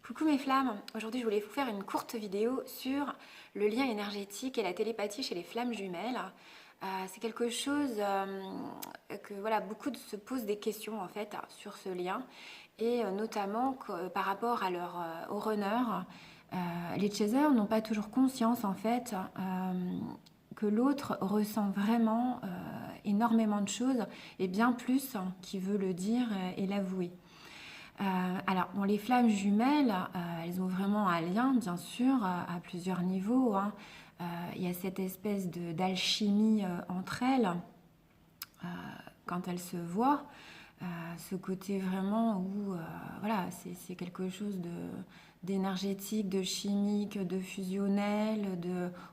Coucou mes flammes, aujourd'hui je voulais vous faire une courte vidéo sur le lien énergétique et la télépathie chez les flammes jumelles. C'est quelque chose que voilà, beaucoup se posent des questions en fait sur ce lien et notamment par rapport à aux runners. Les chasers n'ont pas toujours conscience en fait que l'autre ressent vraiment énormément de choses et bien plus qu'il veut le dire et l'avouer. Alors, bon, les flammes jumelles, elles ont vraiment un lien, bien sûr, à plusieurs niveaux, hein. Il y a cette espèce d'alchimie entre elles euh, quand elles se voient. Ce côté vraiment où voilà, c'est quelque chose d'énergétique, de chimique, de fusionnel,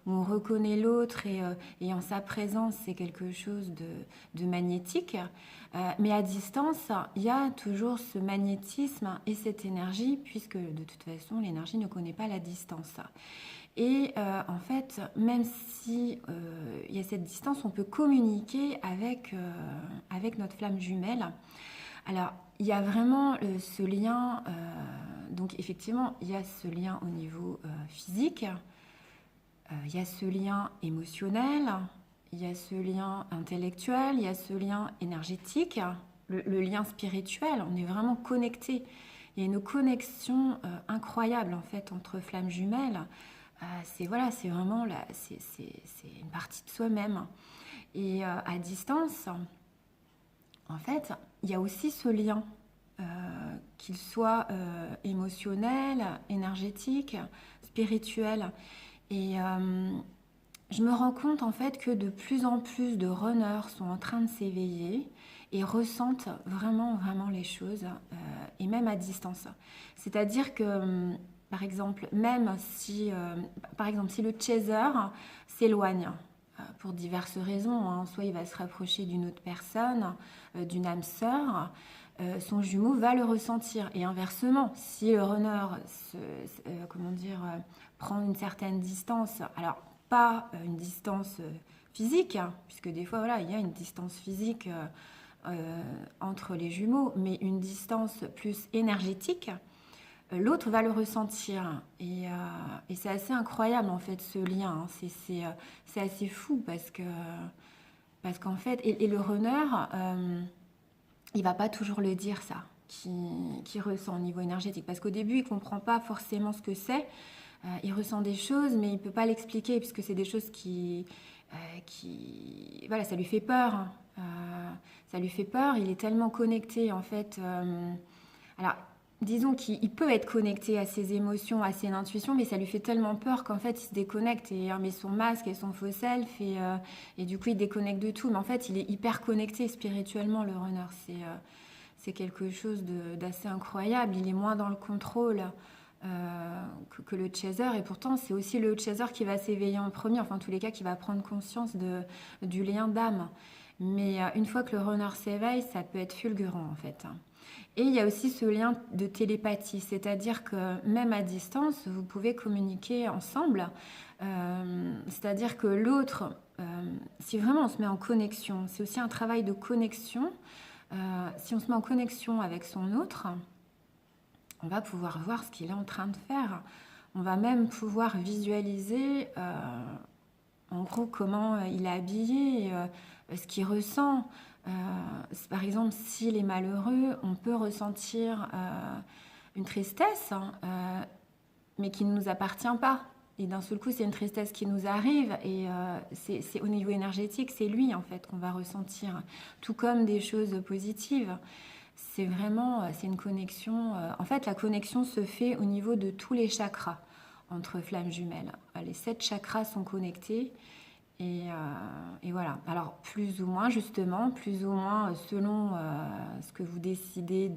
où on reconnaît l'autre et en sa présence, c'est quelque chose de magnétique. Mais à distance, il y a toujours ce magnétisme et cette énergie, puisque de toute façon, l'énergie ne connaît pas la distance. Et en fait, même si il y a cette distance, on peut communiquer avec notre flamme jumelle. Alors, il y a vraiment ce lien, donc effectivement, il y a ce lien au niveau physique, il y a ce lien émotionnel, il y a ce lien intellectuel, il y a ce lien énergétique, le lien spirituel, on est vraiment connectés. Il y a une connexion incroyable en fait entre flammes jumelles. C'est voilà, c'est vraiment c'est une partie de soi-même. Et à distance, en fait, il y a aussi ce lien, qu'il soit émotionnel, énergétique, spirituel. Et je me rends compte en fait que de plus en plus de runners sont en train de s'éveiller et ressentent vraiment, vraiment les choses, et même à distance. C'est-à-dire que, par exemple, si le chaser s'éloigne, pour diverses raisons, hein. Soit il va se rapprocher d'une autre personne, d'une âme sœur, son jumeau va le ressentir. Et inversement, si le runner prend une certaine distance, alors pas une distance physique, hein, puisque des fois voilà, il y a une distance physique entre les jumeaux, mais une distance plus énergétique, l'autre va le ressentir. Et c'est assez incroyable en fait ce lien, hein. C'est assez fou parce qu'en fait, et le runner, il va pas toujours le dire ça, qui ressent au niveau énergétique. Parce qu'au début, il comprend pas forcément ce que c'est. Il ressent des choses, mais il peut pas l'expliquer puisque c'est des choses voilà, ça lui fait peur, hein. Ça lui fait peur. Il est tellement connecté en fait. Alors, disons qu'il peut être connecté à ses émotions, à ses intuitions, mais ça lui fait tellement peur qu'en fait, il se déconnecte et il met son masque et son faux self et du coup, il déconnecte de tout. Mais en fait, il est hyper connecté spirituellement, le runner. C'est quelque chose d'assez incroyable. Il est moins dans le contrôle que le chaser. Et pourtant, c'est aussi le chaser qui va s'éveiller en premier, enfin, en tous les cas, qui va prendre conscience du lien d'âme. Mais une fois que le runner s'éveille, ça peut être fulgurant, en fait. Et il y a aussi ce lien de télépathie, c'est-à-dire que même à distance, vous pouvez communiquer ensemble. C'est-à-dire que l'autre, si vraiment on se met en connexion, c'est aussi un travail de connexion. Si on se met en connexion avec son autre, on va pouvoir voir ce qu'il est en train de faire. On va même pouvoir visualiser, en gros, comment il est habillé, ce qu'il ressent. Par exemple, s'il est malheureux, on peut ressentir une tristesse, hein, mais qui ne nous appartient pas. Et d'un seul coup, c'est une tristesse qui nous arrive et c'est au niveau énergétique, c'est lui en fait qu'on va ressentir, tout comme des choses positives. C'est une connexion. En fait, la connexion se fait au niveau de tous les chakras entre flammes jumelles. Les 7 chakras sont connectés. Et voilà. Alors, plus ou moins, justement, plus ou moins selon ce que vous décidez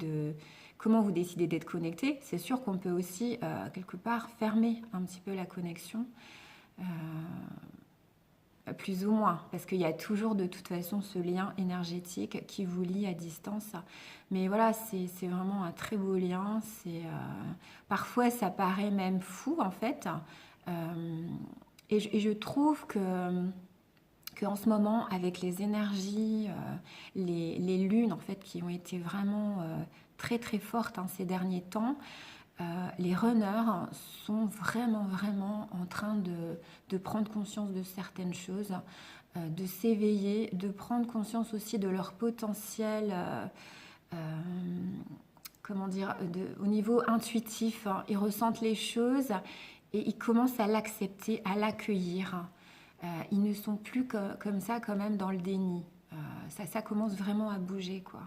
comment vous décidez d'être connecté. C'est sûr qu'on peut aussi, quelque part, fermer un petit peu la connexion, plus ou moins, parce qu'il y a toujours de toute façon ce lien énergétique qui vous lie à distance. Mais voilà, c'est vraiment un très beau lien. Parfois, ça paraît même fou, en fait. Et je trouve qu'en ce moment, avec les énergies, les lunes en fait, qui ont été vraiment très très fortes, hein, ces derniers temps, les runners sont vraiment en train de prendre conscience de certaines choses, de s'éveiller, de prendre conscience aussi de leur potentiel, euh, comment dire, au niveau intuitif, hein. Ils ressentent les choses et ils commencent à l'accepter, à l'accueillir. Ils ne sont plus comme ça quand même dans le déni. Ça commence vraiment à bouger, quoi.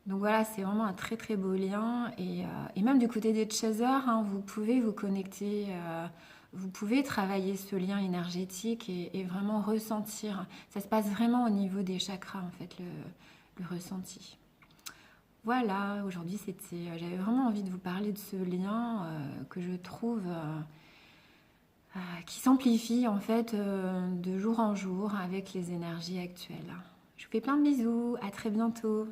Donc voilà, c'est vraiment un très beau lien. Et même du côté des chasers, hein, vous pouvez vous connecter, vous pouvez travailler ce lien énergétique et vraiment ressentir. Ça se passe vraiment au niveau des chakras, en fait, le ressenti. Voilà, aujourd'hui, j'avais vraiment envie de vous parler de ce lien que je trouve qui s'amplifie en fait de jour en jour avec les énergies actuelles. Je vous fais plein de bisous, à très bientôt.